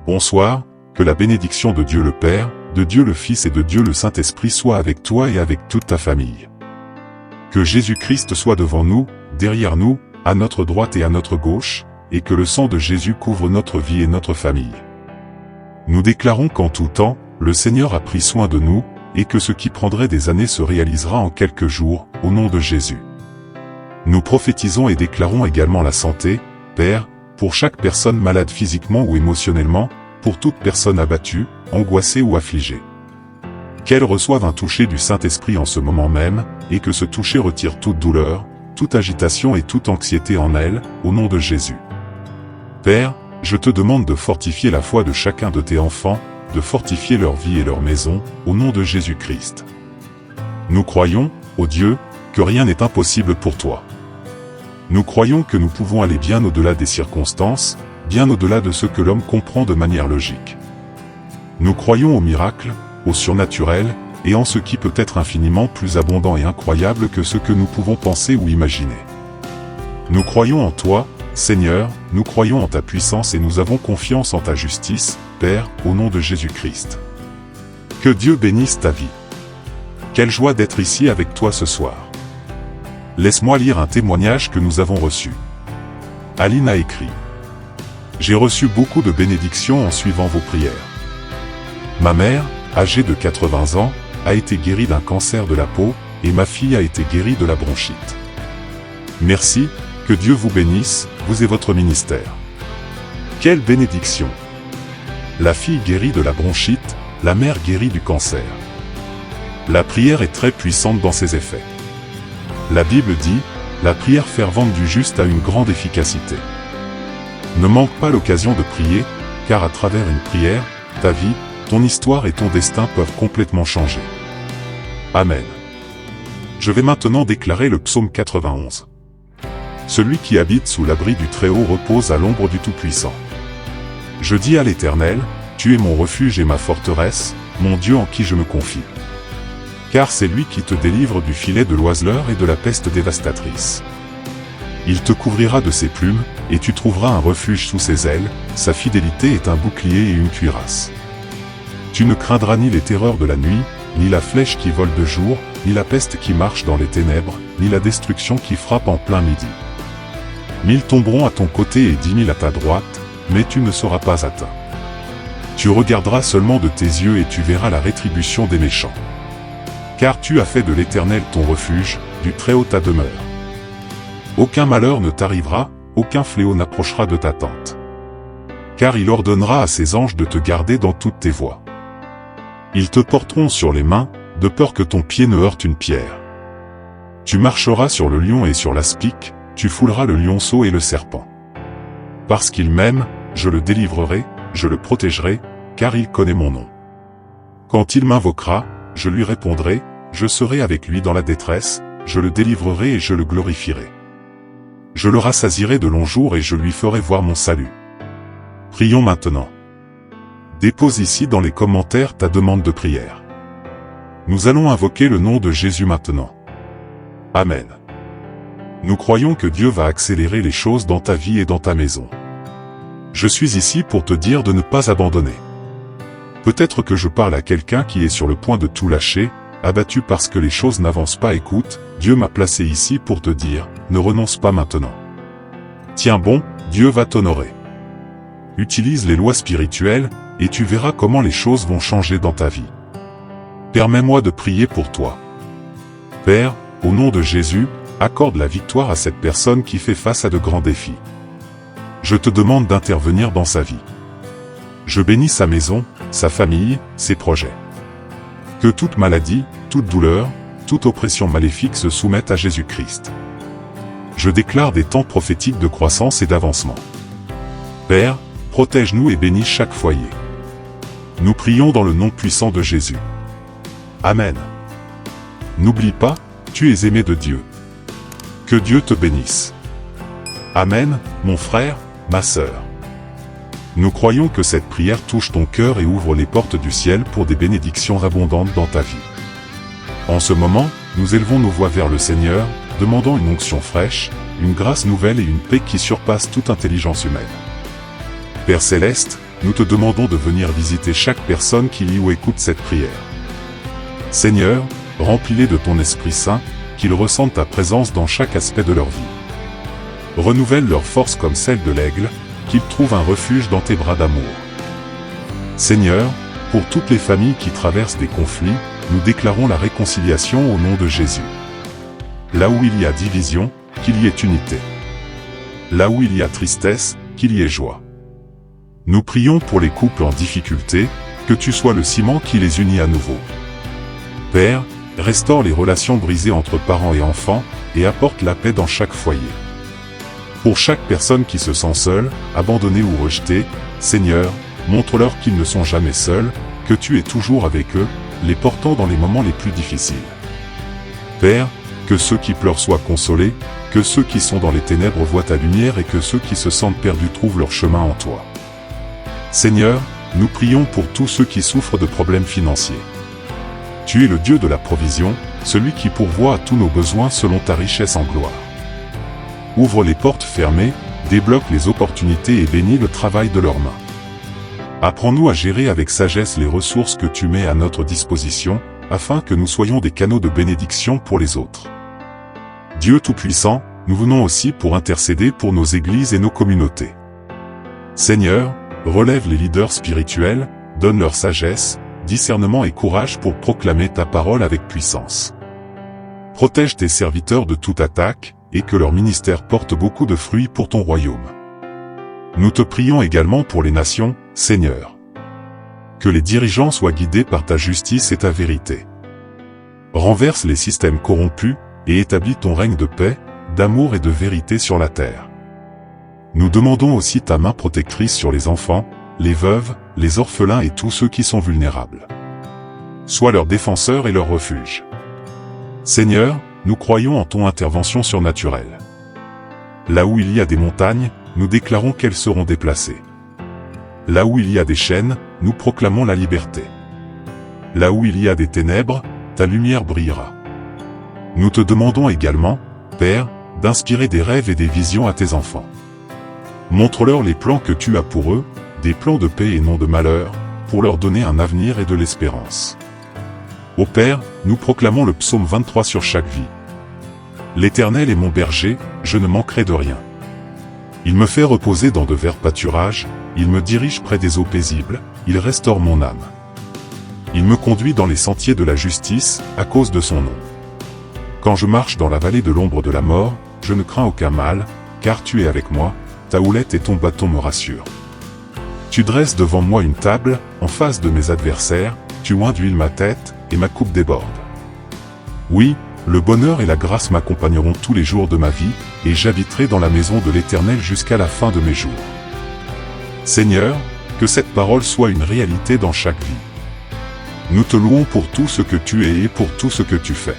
Bonsoir, que la bénédiction de Dieu le Père, de Dieu le Fils et de Dieu le Saint-Esprit soit avec toi et avec toute ta famille. Que Jésus-Christ soit devant nous, derrière nous, à notre droite et à notre gauche, et que le sang de Jésus couvre notre vie et notre famille. Nous déclarons qu'en tout temps, le Seigneur a pris soin de nous, et que ce qui prendrait des années se réalisera en quelques jours, au nom de Jésus. Nous prophétisons et déclarons également la santé, Père, pour chaque personne malade physiquement ou émotionnellement, pour toute personne abattue, angoissée ou affligée. Qu'elle reçoive un toucher du Saint-Esprit en ce moment même, et que ce toucher retire toute douleur, toute agitation et toute anxiété en elle, au nom de Jésus. Père, je te demande de fortifier la foi de chacun de tes enfants, de fortifier leur vie et leur maison, au nom de Jésus-Christ. Nous croyons, ô Dieu, que rien n'est impossible pour toi. Nous croyons que nous pouvons aller bien au-delà des circonstances, bien au-delà de ce que l'homme comprend de manière logique. Nous croyons au miracle, au surnaturel, et en ce qui peut être infiniment plus abondant et incroyable que ce que nous pouvons penser ou imaginer. Nous croyons en toi, Seigneur, nous croyons en ta puissance et nous avons confiance en ta justice, Père, au nom de Jésus-Christ. Que Dieu bénisse ta vie. Quelle joie d'être ici avec toi ce soir. Laisse-moi lire un témoignage que nous avons reçu. Aline a écrit. J'ai reçu beaucoup de bénédictions en suivant vos prières. Ma mère, âgée de 80 ans, a été guérie d'un cancer de la peau, et ma fille a été guérie de la bronchite. Merci, que Dieu vous bénisse, vous et votre ministère. Quelle bénédiction! La fille guérie de la bronchite, la mère guérie du cancer. La prière est très puissante dans ses effets. La Bible dit, la prière fervente du juste a une grande efficacité. Ne manque pas l'occasion de prier, car à travers une prière, ta vie, ton histoire et ton destin peuvent complètement changer. Amen. Je vais maintenant déclarer le psaume 91. Celui qui habite sous l'abri du Très-Haut repose à l'ombre du Tout-Puissant. Je dis à l'Éternel, tu es mon refuge et ma forteresse, mon Dieu en qui je me confie. Car c'est lui qui te délivre du filet de l'oiseleur et de la peste dévastatrice. Il te couvrira de ses plumes, et tu trouveras un refuge sous ses ailes, sa fidélité est un bouclier et une cuirasse. Tu ne craindras ni les terreurs de la nuit, ni la flèche qui vole de jour, ni la peste qui marche dans les ténèbres, ni la destruction qui frappe en plein midi. 1000 tomberont à ton côté et 10 000 à ta droite, mais tu ne seras pas atteint. Tu regarderas seulement de tes yeux et tu verras la rétribution des méchants. Car tu as fait de l'Éternel ton refuge, du Très-Haut ta demeure. Aucun malheur ne t'arrivera, aucun fléau n'approchera de ta tente. Car il ordonnera à ses anges de te garder dans toutes tes voies. Ils te porteront sur les mains, de peur que ton pied ne heurte une pierre. Tu marcheras sur le lion et sur l'aspic, tu fouleras le lionceau et le serpent. Parce qu'il m'aime, je le délivrerai, je le protégerai, car il connaît mon nom. Quand il m'invoquera, je lui répondrai, je serai avec lui dans la détresse, je le délivrerai et je le glorifierai. Je le rassasierai de longs jours et je lui ferai voir mon salut. Prions maintenant. Dépose ici dans les commentaires ta demande de prière. Nous allons invoquer le nom de Jésus maintenant. Amen. Nous croyons que Dieu va accélérer les choses dans ta vie et dans ta maison. Je suis ici pour te dire de ne pas abandonner. Peut-être que je parle à quelqu'un qui est sur le point de tout lâcher, abattu parce que les choses n'avancent pas. Écoute, Dieu m'a placé ici pour te dire, ne renonce pas maintenant. Tiens bon, Dieu va t'honorer. Utilise les lois spirituelles, et tu verras comment les choses vont changer dans ta vie. Permets-moi de prier pour toi. Père, au nom de Jésus, accorde la victoire à cette personne qui fait face à de grands défis. Je te demande d'intervenir dans sa vie. Je bénis sa maison, sa famille, ses projets. Que toute maladie, toute douleur, toute oppression maléfique se soumette à Jésus-Christ. Je déclare des temps prophétiques de croissance et d'avancement. Père, protège-nous et bénis chaque foyer. Nous prions dans le nom puissant de Jésus. Amen. N'oublie pas, tu es aimé de Dieu. Que Dieu te bénisse. Amen, mon frère, ma sœur. Nous croyons que cette prière touche ton cœur et ouvre les portes du ciel pour des bénédictions abondantes dans ta vie. En ce moment, nous élevons nos voix vers le Seigneur, demandant une onction fraîche, une grâce nouvelle et une paix qui surpasse toute intelligence humaine. Père céleste, nous te demandons de venir visiter chaque personne qui lit ou écoute cette prière. Seigneur, remplis-les de ton Esprit Saint, qu'ils ressentent ta présence dans chaque aspect de leur vie. Renouvelle leur force comme celle de l'aigle, qu'ils trouvent un refuge dans tes bras d'amour. Seigneur, pour toutes les familles qui traversent des conflits, nous déclarons la réconciliation au nom de Jésus. Là où il y a division, qu'il y ait unité. Là où il y a tristesse, qu'il y ait joie. Nous prions pour les couples en difficulté, que tu sois le ciment qui les unit à nouveau. Père, restaure les relations brisées entre parents et enfants, et apporte la paix dans chaque foyer. Pour chaque personne qui se sent seule, abandonnée ou rejetée, Seigneur, montre-leur qu'ils ne sont jamais seuls, que tu es toujours avec eux, les portant dans les moments les plus difficiles. Père, que ceux qui pleurent soient consolés, que ceux qui sont dans les ténèbres voient ta lumière et que ceux qui se sentent perdus trouvent leur chemin en toi. Seigneur, nous prions pour tous ceux qui souffrent de problèmes financiers. Tu es le Dieu de la provision, celui qui pourvoit à tous nos besoins selon ta richesse en gloire. Ouvre les portes fermées, débloque les opportunités et bénis le travail de leurs mains. Apprends-nous à gérer avec sagesse les ressources que tu mets à notre disposition, afin que nous soyons des canaux de bénédiction pour les autres. Dieu Tout-Puissant, nous venons aussi pour intercéder pour nos églises et nos communautés. Seigneur, relève les leaders spirituels, donne leur sagesse, discernement et courage pour proclamer ta parole avec puissance. Protège tes serviteurs de toute attaque, et que leur ministère porte beaucoup de fruits pour ton royaume. Nous te prions également pour les nations, Seigneur. Que les dirigeants soient guidés par ta justice et ta vérité. Renverse les systèmes corrompus, et établis ton règne de paix, d'amour et de vérité sur la terre. Nous demandons aussi ta main protectrice sur les enfants, les veuves, les orphelins et tous ceux qui sont vulnérables. Sois leur défenseur et leur refuge. Seigneur, nous croyons en ton intervention surnaturelle. Là où il y a des montagnes, nous déclarons qu'elles seront déplacées. Là où il y a des chaînes, nous proclamons la liberté. Là où il y a des ténèbres, ta lumière brillera. Nous te demandons également, Père, d'inspirer des rêves et des visions à tes enfants. Montre-leur les plans que tu as pour eux, des plans de paix et non de malheur, pour leur donner un avenir et de l'espérance. Ô Père, nous proclamons le psaume 23 sur chaque vie. L'Éternel est mon berger, je ne manquerai de rien. Il me fait reposer dans de verts pâturages, il me dirige près des eaux paisibles, il restaure mon âme. Il me conduit dans les sentiers de la justice, à cause de son nom. Quand je marche dans la vallée de l'ombre de la mort, je ne crains aucun mal, car tu es avec moi, ta houlette et ton bâton me rassurent. Tu dresses devant moi une table, en face de mes adversaires, tu oins d'huile ma tête, et ma coupe déborde. Oui, le bonheur et la grâce m'accompagneront tous les jours de ma vie, et j'habiterai dans la maison de l'Éternel jusqu'à la fin de mes jours. Seigneur, que cette parole soit une réalité dans chaque vie. Nous te louons pour tout ce que tu es et pour tout ce que tu fais.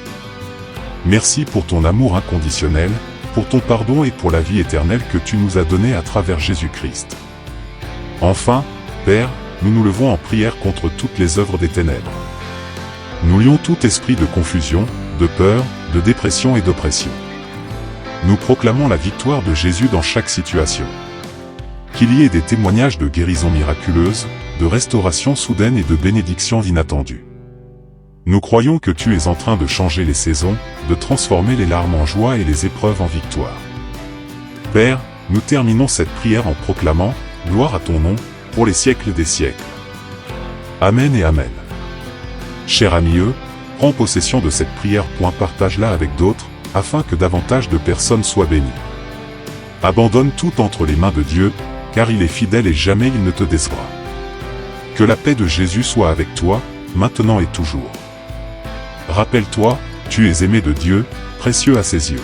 Merci pour ton amour inconditionnel, pour ton pardon et pour la vie éternelle que tu nous as donnée à travers Jésus-Christ. Enfin, Père, nous nous levons en prière contre toutes les œuvres des ténèbres. Nous lions tout esprit de confusion, de peur, de dépression et d'oppression. Nous proclamons la victoire de Jésus dans chaque situation. Qu'il y ait des témoignages de guérison miraculeuse, de restauration soudaine et de bénédictions inattendues. Nous croyons que tu es en train de changer les saisons, de transformer les larmes en joie et les épreuves en victoire. Père, nous terminons cette prière en proclamant « Gloire à ton nom, pour les siècles des siècles. » Amen et Amen. Cher ami, prends possession de cette prière. Partage-la avec d'autres, afin que davantage de personnes soient bénies. Abandonne tout entre les mains de Dieu, car il est fidèle et jamais il ne te décevra. Que la paix de Jésus soit avec toi, maintenant et toujours. Rappelle-toi, tu es aimé de Dieu, précieux à ses yeux.